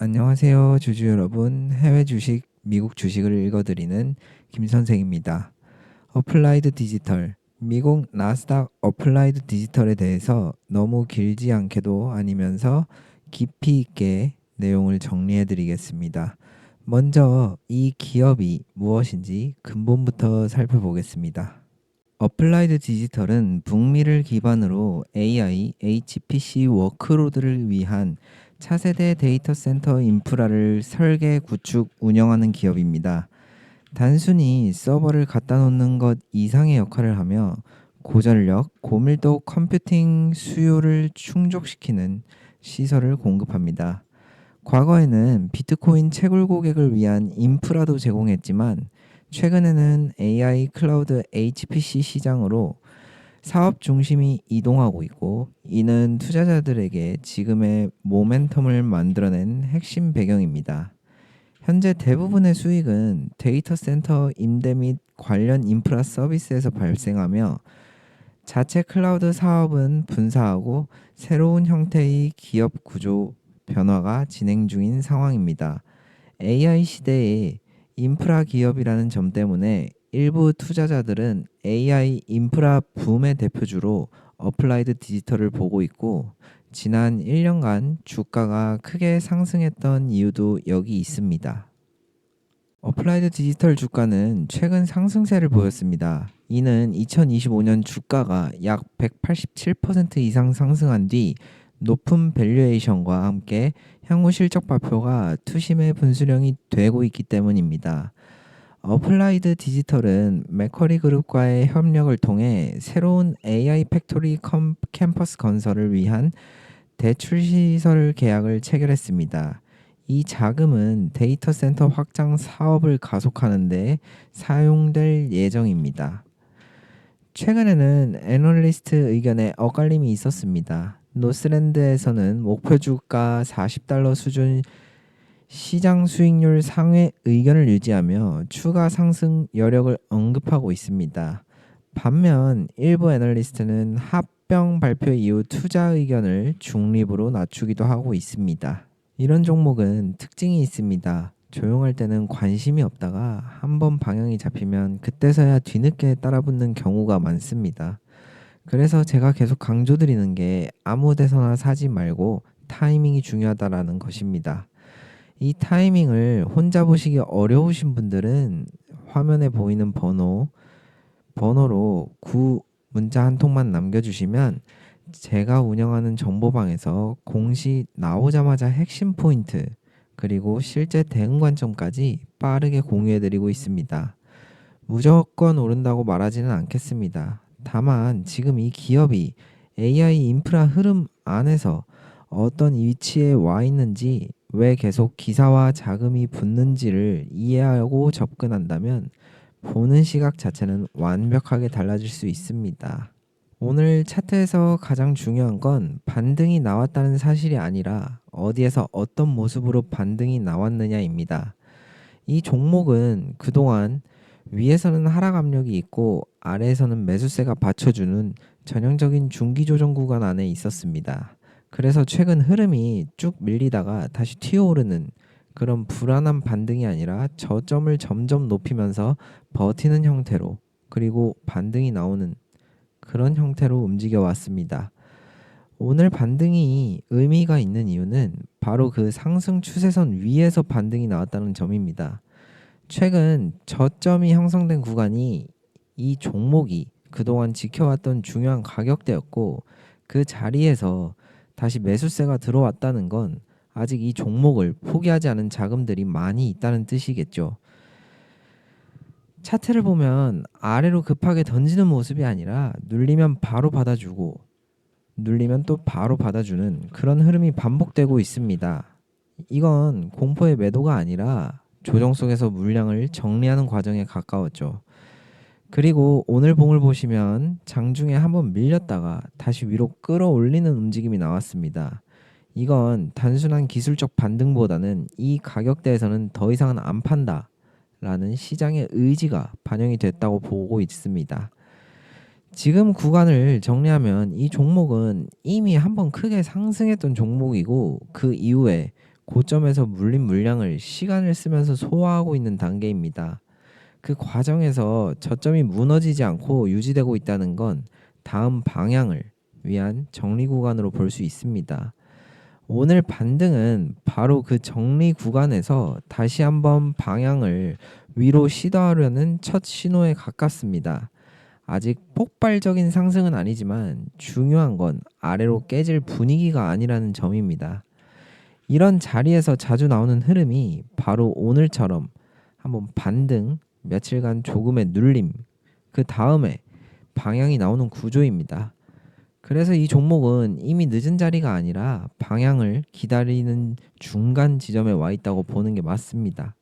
안녕하세요, 주주 여러분. 해외 주식, 미국 주식을 읽어드리는 김 선생입니다. 어플라이드 디지털, 미국 나스닥 어플라이드 디지털에 대해서 너무 길지 않게도 아니면서 깊이 있게 내용을 정리해 드리겠습니다. 먼저 이 기업이 무엇인지 근본부터 살펴보겠습니다. 어플라이드 디지털은 북미를 기반으로 AI, HPC 워크로드를 위한 차세대 데이터 센터 인프라를 설계, 구축, 운영하는 기업입니다. 단순히 서버를 갖다 놓는 것 이상의 역할을 하며 고전력, 고밀도 컴퓨팅 수요를 충족시키는 시설을 공급합니다. 과거에는 비트코인 채굴 고객을 위한 인프라도 제공했지만 최근에는 AI 클라우드 HPC 시장으로 사업 중심이 이동하고 있고, 이는 투자자들에게 지금의 모멘텀을 만들어낸 핵심 배경입니다. 현재 대부분의 수익은 데이터 센터 임대 및 관련 인프라 서비스에서 발생하며 자체 클라우드 사업은 분사하고 새로운 형태의 기업 구조 변화가 진행 중인 상황입니다. AI 시대에 인프라 기업이라는 점 때문에 일부 투자자들은 AI 인프라 붐의 대표주로 어플라이드 디지털을 보고 있고, 지난 1년간 주가가 크게 상승했던 이유도 여기 있습니다. 어플라이드 디지털 주가는 최근 상승세를 보였습니다. 이는 2025년 주가가 약 187% 이상 상승한 뒤 높은 밸류에이션과 함께 향후 실적 발표가 투심의 분수령이 되고 있기 때문입니다. 어플라이드 디지털은 맥쿼리 그룹과의 협력을 통해 새로운 AI 팩토리 캠퍼스 건설을 위한 대출 시설 계약을 체결했습니다. 이 자금은 데이터 센터 확장 사업을 가속하는 데 사용될 예정입니다. 최근에는 애널리스트 의견에 엇갈림이 있었습니다. 노스랜드에서는 목표 주가 $40 수준 시장 수익률 상회 의견을 유지하며 추가 상승 여력을 언급하고 있습니다. 반면 일부 애널리스트는 합병 발표 이후 투자 의견을 중립으로 낮추기도 하고 있습니다. 이런 종목은 특징이 있습니다. 조용할 때는 관심이 없다가 한번 방향이 잡히면 그때서야 뒤늦게 따라붙는 경우가 많습니다. 그래서 제가 계속 강조드리는 게 아무 데서나 사지 말고 타이밍이 중요하다라는 것입니다. 이 타이밍을 혼자 보시기 어려우신 분들은 화면에 보이는 번호로 문자 한 통만 남겨주시면 제가 운영하는 정보방에서 공시 나오자마자 핵심 포인트 그리고 실제 대응 관점까지 빠르게 공유해드리고 있습니다. 무조건 오른다고 말하지는 않겠습니다. 다만 지금 이 기업이 AI 인프라 흐름 안에서 어떤 위치에 와 있는지, 왜 계속 기사와 자금이 붙는지를 이해하고 접근한다면 보는 시각 자체는 완벽하게 달라질 수 있습니다. 오늘 차트에서 가장 중요한 건 반등이 나왔다는 사실이 아니라 어디에서 어떤 모습으로 반등이 나왔느냐입니다. 이 종목은 그동안 위에서는 하락 압력이 있고 아래에서는 매수세가 받쳐주는 전형적인 중기 조정 구간 안에 있었습니다. 그래서 최근 흐름이 쭉 밀리다가 다시 튀어오르는 그런 불안한 반등이 아니라 저점을 점점 높이면서 버티는 형태로, 그리고 반등이 나오는 그런 형태로 움직여 왔습니다. 오늘 반등이 의미가 있는 이유는 바로 그 상승 추세선 위에서 반등이 나왔다는 점입니다. 최근 저점이 형성된 구간이 이 종목이 그동안 지켜왔던 중요한 가격대였고, 그 자리에서 다시 매수세가 들어왔다는 건 아직 이 종목을 포기하지 않은 자금들이 많이 있다는 뜻이겠죠. 차트를 보면 아래로 급하게 던지는 모습이 아니라 눌리면 바로 받아주고 눌리면 또 바로 받아주는 그런 흐름이 반복되고 있습니다. 이건 공포의 매도가 아니라 조정 속에서 물량을 정리하는 과정에 가까웠죠. 그리고 오늘 봉을 보시면 장중에 한번 밀렸다가 다시 위로 끌어올리는 움직임이 나왔습니다. 이건 단순한 기술적 반등보다는 이 가격대에서는 더 이상은 안 판다 라는 시장의 의지가 반영이 됐다고 보고 있습니다. 지금 구간을 정리하면 이 종목은 이미 한번 크게 상승했던 종목이고, 그 이후에 고점에서 물린 물량을 시간을 쓰면서 소화하고 있는 단계입니다. 그 과정에서 저점이 무너지지 않고 유지되고 있다는 건 다음 방향을 위한 정리 구간으로 볼 수 있습니다. 오늘 반등은 바로 그 정리 구간에서 다시 한번 방향을 위로 시도하려는 첫 신호에 가깝습니다. 아직 폭발적인 상승은 아니지만 중요한 건 아래로 깨질 분위기가 아니라는 점입니다. 이런 자리에서 자주 나오는 흐름이 바로 오늘처럼 한번 반등, 며칠간 조금의 눌림, 그 다음에 방향이 나오는 구조입니다. 그래서 이 종목은 이미 늦은 자리가 아니라 방향을 기다리는 중간 지점에 와 있다고 보는 게 맞습니다.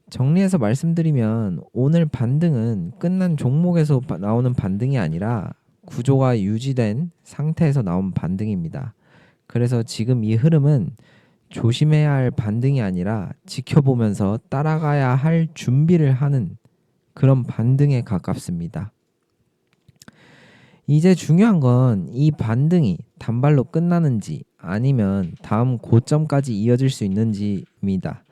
정리해서 말씀드리면 오늘 반등은 끝난 종목에서 나오는 반등이 아니라 구조가 유지된 상태에서 나온 반등입니다. 그래서 지금 이 흐름은 조심해야 할 반등이 아니라 지켜보면서 따라가야 할 준비를 하는 그런 반등에 가깝습니다. 이제 중요한 건 이 반등이 단발로 끝나는지 아니면 다음 고점까지 이어질 수 있는지입니다.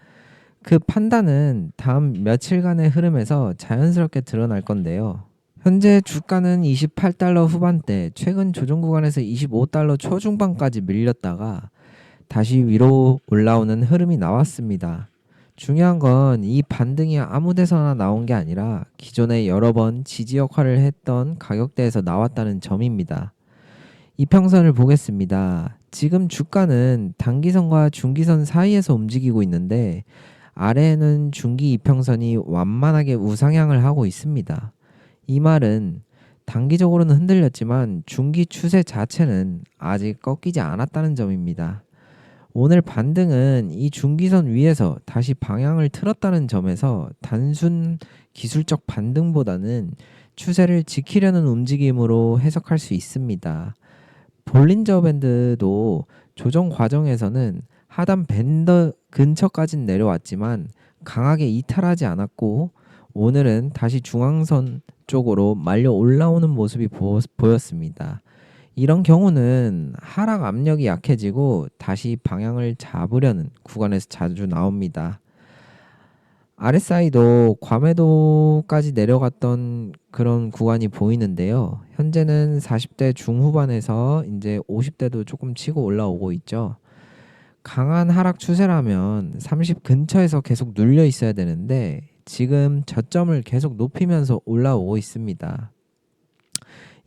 그 판단은 다음 며칠간의 흐름에서 자연스럽게 드러날 건데요. 현재 주가는 28달러 후반대, 최근 조정 구간에서 25달러 초중반까지 밀렸다가 다시 위로 올라오는 흐름이 나왔습니다. 중요한 건 이 반등이 아무 데서나 나온 게 아니라 기존에 여러 번 지지 역할을 했던 가격대에서 나왔다는 점입니다. 이평선을 보겠습니다. 지금 주가는 단기선과 중기선 사이에서 움직이고 있는데 아래에는 중기 이평선이 완만하게 우상향을 하고 있습니다. 이 말은 단기적으로는 흔들렸지만 중기 추세 자체는 아직 꺾이지 않았다는 점입니다. 오늘 반등은 이 중기선 위에서 다시 방향을 틀었다는 점에서 단순 기술적 반등보다는 추세를 지키려는 움직임으로 해석할 수 있습니다. 볼린저 밴드도 조정 과정에서는 하단 밴드 근처까지는 내려왔지만 강하게 이탈하지 않았고 오늘은 다시 중앙선 쪽으로 말려 올라오는 모습이 보였습니다. 이런 경우는 하락 압력이 약해지고 다시 방향을 잡으려는 구간에서 자주 나옵니다. RSI도 과매도까지 내려갔던 그런 구간이 보이는데요. 현재는 40대 중후반에서 이제 50대도 조금 치고 올라오고 있죠. 강한 하락 추세라면 30 근처에서 계속 눌려 있어야 되는데 지금 저점을 계속 높이면서 올라오고 있습니다.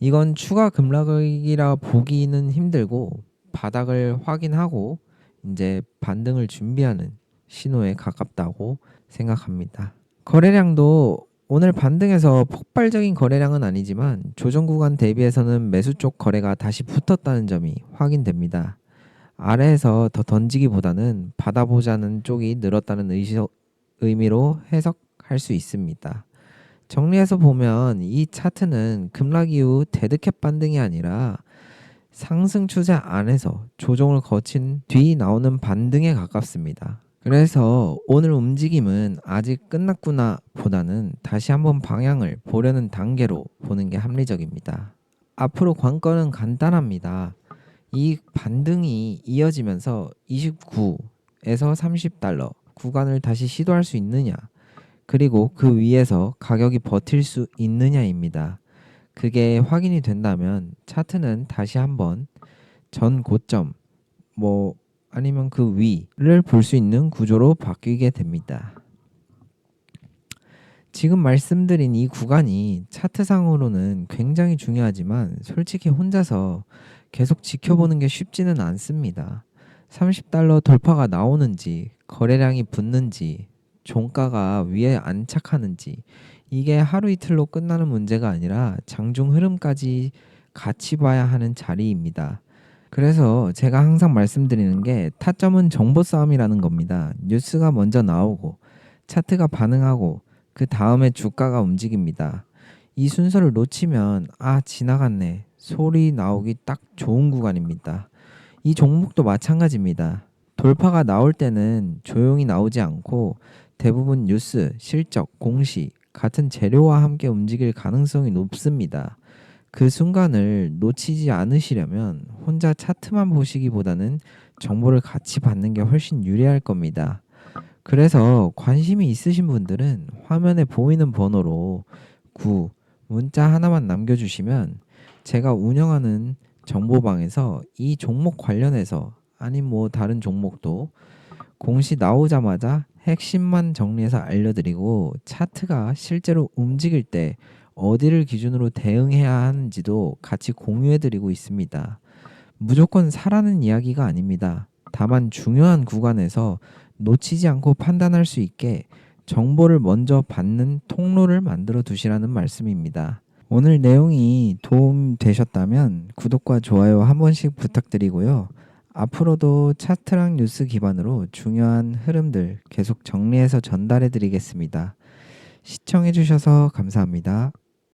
이건 추가 급락이라 보기는 힘들고 바닥을 확인하고 이제 반등을 준비하는 신호에 가깝다고 생각합니다. 거래량도 오늘 반등에서 폭발적인 거래량은 아니지만 조정 구간 대비해서는 매수 쪽 거래가 다시 붙었다는 점이 확인됩니다. 아래에서 더 던지기보다는 받아보자는 쪽이 늘었다는 의미로 해석할 수 있습니다. 정리해서 보면 이 차트는 급락 이후 데드캣 반등이 아니라 상승 추세 안에서 조정을 거친 뒤 나오는 반등에 가깝습니다. 그래서 오늘 움직임은 아직 끝났구나 보다는 다시 한번 방향을 보려는 단계로 보는 게 합리적입니다. 앞으로 관건은 간단합니다. 이 반등이 이어지면서 29에서 30달러 구간을 다시 시도할 수 있느냐, 그리고 그 위에서 가격이 버틸 수 있느냐입니다. 그게 확인이 된다면 차트는 다시 한번 전 고점 아니면 그 위를 볼 수 있는 구조로 바뀌게 됩니다. 지금 말씀드린 이 구간이 차트상으로는 굉장히 중요하지만 솔직히 혼자서 계속 지켜보는 게 쉽지는 않습니다. 30달러 돌파가 나오는지 거래량이 붙는지 종가가 위에 안착하는지 이게 하루 이틀로 끝나는 문제가 아니라 장중 흐름까지 같이 봐야 하는 자리입니다. 그래서 제가 항상 말씀드리는 게 타점은 정보 싸움이라는 겁니다. 뉴스가 먼저 나오고 차트가 반응하고 그 다음에 주가가 움직입니다. 이 순서를 놓치면 지나갔네 소리 나오기 딱 좋은 구간입니다. 이 종목도 마찬가지입니다. 돌파가 나올 때는 조용히 나오지 않고 대부분 뉴스, 실적, 공시 같은 재료와 함께 움직일 가능성이 높습니다. 그 순간을 놓치지 않으시려면 혼자 차트만 보시기보다는 정보를 같이 받는 게 훨씬 유리할 겁니다. 그래서 관심이 있으신 분들은 화면에 보이는 번호로 9 문자 하나만 남겨주시면 제가 운영하는 정보방에서 이 종목 관련해서 아님 뭐 다른 종목도 공시 나오자마자 핵심만 정리해서 알려드리고 차트가 실제로 움직일 때 어디를 기준으로 대응해야 하는지도 같이 공유해드리고 있습니다. 무조건 사라는 이야기가 아닙니다. 다만 중요한 구간에서 놓치지 않고 판단할 수 있게 정보를 먼저 받는 통로를 만들어 두시라는 말씀입니다. 오늘 내용이 도움 되셨다면 구독과 좋아요 한 번씩 부탁드리고요. 앞으로도 차트랑 뉴스 기반으로 중요한 흐름들 계속 정리해서 전달해 드리겠습니다. 시청해 주셔서 감사합니다.